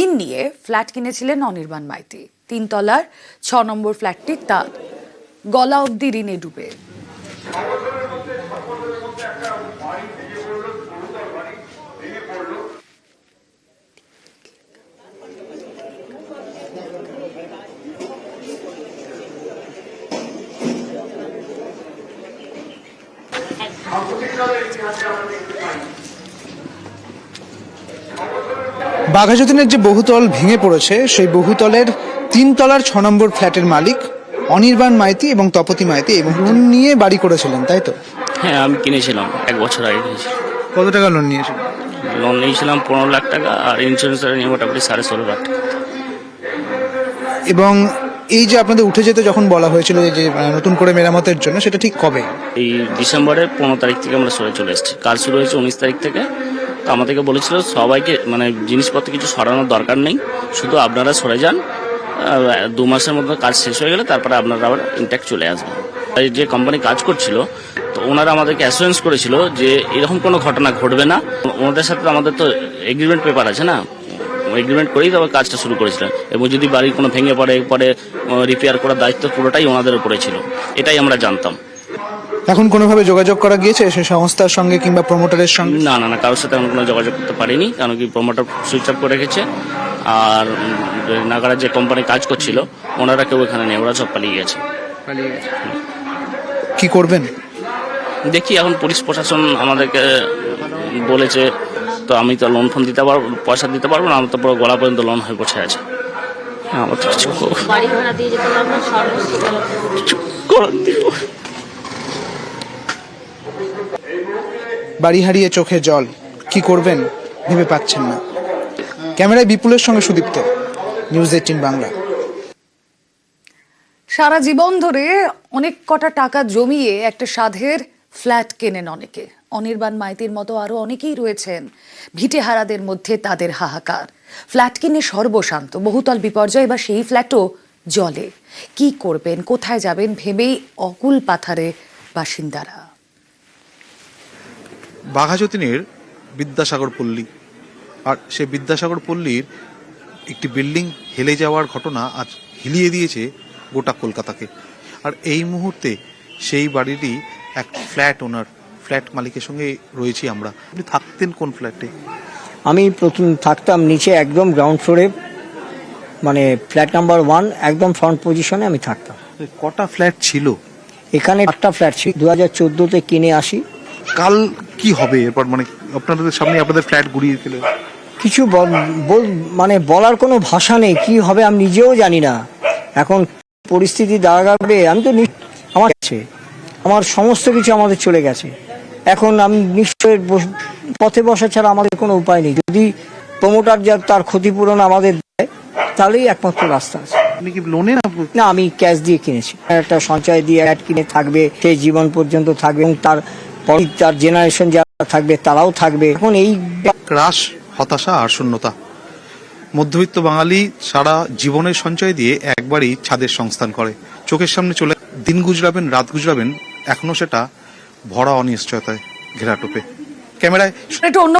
ঋণ নিয়ে ফ্ল্যাট কিনেছিলেন অনির্বাণ মাইতি। 3 তলার 6 নম্বর ফ্ল্যাটটি তার গলা অবধি ঋণে ডুবে। বাঘাযতীনের যে বহুতল ভেঙে পড়েছে সেই বহুতলের 3 তলার 6 নম্বর ফ্ল্যাটের মালিক অনির্বাণ মাইতি এবং তপতি মাইতি এবং লোন নিয়ে বাড়ি করেছিলেন, তাই তো? হ্যাঁ, আমি কিনেছিলাম 1 বছর আগে কিনেছিলাম। কত টাকা লোন নিয়েছিলেন? লোন নিয়েছিলাম 15 লাখ টাকা, আর ইন্স্যুরেন্স নিয়ে মোটামুটি 16.5 লাখ টাকা। এবং এই যে আপনাদের উঠে যেতে যখন বলা হয়েছিল যে নতুন করে মেরামতের জন্য, সেটা ঠিক কবে? এই ডিসেম্বরের 15 তারিখ থেকে আমরা সরে চলে এসেছি। কাজ শুরু হয়েছে 19 তারিখ থেকে। তো আমাদেরকে বলেছিল সবাইকে মানে জিনিসপত্র কিছু সরানোর দরকার নেই, শুধু আপনারা সরে যান, 2 মাসের মধ্যে কাজ শেষ হয়ে গেলে তারপরে আপনারা আবার ইনট্যাক্ট চলে আসবেন। যে কোম্পানি কাজ করছিল তো ওনারা আমাদেরকে অ্যাসুরেন্স করেছিল যে এরকম কোনো ঘটনা ঘটবে না। ওনাদের সাথে আমাদের তো এগ্রিমেন্ট পেপার আছে না, এগ্রিমেন্ট করেই তবে কাজটা শুরু করেছিলেন। এবং যদি বাড়ি কোনো ভেঙে পরে রিপেয়ার করার দায়িত্ব পুরোটাই ওনাদের উপরে ছিল, এটাই আমরা জানতাম। এখন কোনোভাবে যোগাযোগ করা গিয়েছে সেই সংস্থার সঙ্গে কিংবা প্রমোটারের সঙ্গে? না, কারোর সাথে আমরা কোনো যোগাযোগ করতে পারিনি, কারণ কি প্রমোটার সুইচ অফ করে রেখেছে। আর নাগারা যে কোম্পানি কাজ করছিল ওনারা কেউ এখানে নেই, ওরা সব পালিয়ে গেছে। কি করবেন? দেখি, এখন পুলিশ প্রশাসন আমাদেরকে বলেছে, তো আমি তো লোন ফোন দিতে পারবো, পয়সা দিতে পারবো না, আমার তো পুরো গলা পর্যন্ত লোন হয়ে বসে আছে। আমার তো কিছু বাড়ি হারিয়ে চোখে জল, কি করবেন ভেবে পাচ্ছেন না। ক্যামেরায় বিপুলের সঙ্গে সুদীপ্ত, নিউজ 18 বাংলা। সারা জীবন ধরে অনেক কটা টাকা জমিয়ে একটা সাধের ফ্ল্যাট কেনেন অনেকে। অনির্বাণ মাইতির মতো আরো অনেকেই রয়েছেন। ভিটেহারাদের মধ্যে তাদের হাহাকার। ফ্ল্যাট কিনে সর্বশান্ত, বহুতল বিপর্যয়, বা সেই ফ্ল্যাটও জলে। কি করবেন, কোথায় যাবেন ভেবেই অকুল পাথারে বাসিন্দারা। বাঘাযতীনের বিদ্যাসাগর পল্লী, আর সে বিদ্যাসাগর পল্লীর একটি বিল্ডিং হেলে যাওয়ার ঘটনা আজ হিলিয়ে দিয়েছে গোটা কলকাতাকে। আর এই মুহূর্তে সেই বাড়িরই এক ফ্ল্যাট ওনার, ফ্ল্যাট মালিকের সঙ্গে রয়েছি আমরা। আপনি থাকতেন কোন ফ্ল্যাটে? আমি প্রথম থাকতাম নিচে একদম গ্রাউন্ড ফ্লোরে, মানে ফ্ল্যাট নাম্বার 1, একদম ফ্রন্ট পজিশনে আমি থাকতাম। কটা ফ্ল্যাট ছিল এখানে? 8টা ফ্ল্যাট ছিল। 2014-তে কিনে আসি। কাল কি হবে এরপর? মানে আপনাদের সামনে আপনাদের ফ্ল্যাট গুড়িয়ে ফেলে কিছু মানে বলার কোনো ভাষা নেই। কি হবে আমি নিজেও জানি না। এখন পরিস্থিতি দাঁড়াবে, আমি তো আমার কাছে আমার সমস্ত কিছু আমাদের চলে গেছে। এখন আমি নিশ্চয়ই পথে বসা ছাড়া আমাদের কোনো উপায় নেই। যদি প্রমোটার যা তার ক্ষতিপূরণ আমাদের দেয়, তাহলেই একমাত্র রাস্তা আছে। আপনি কি লোনে? না, আমি ক্যাশ দিয়ে কিনেছি। একটা সঞ্চয় দিয়ে ফ্ল্যাট কিনে থাকবে, সেই জীবন পর্যন্ত থাকবে, এবং তার জেনারেশন যারা থাকবে তারাও থাকবে। এখন এই ক্রাশ, হতাশা আর শূন্যতা। মধ্যবিত্ত বাঙালি সারা জীবনের সঞ্চয় দিয়ে একবারই ছাদের সংস্থান করে। চোখের সামনে চলে দিন গুজরাবেন, রাত গুজরাবেন, এখনো সেটা ভরা অনিশ্চয়তায় ঘেরা টোপে। ক্যামেরায় একটু অন্য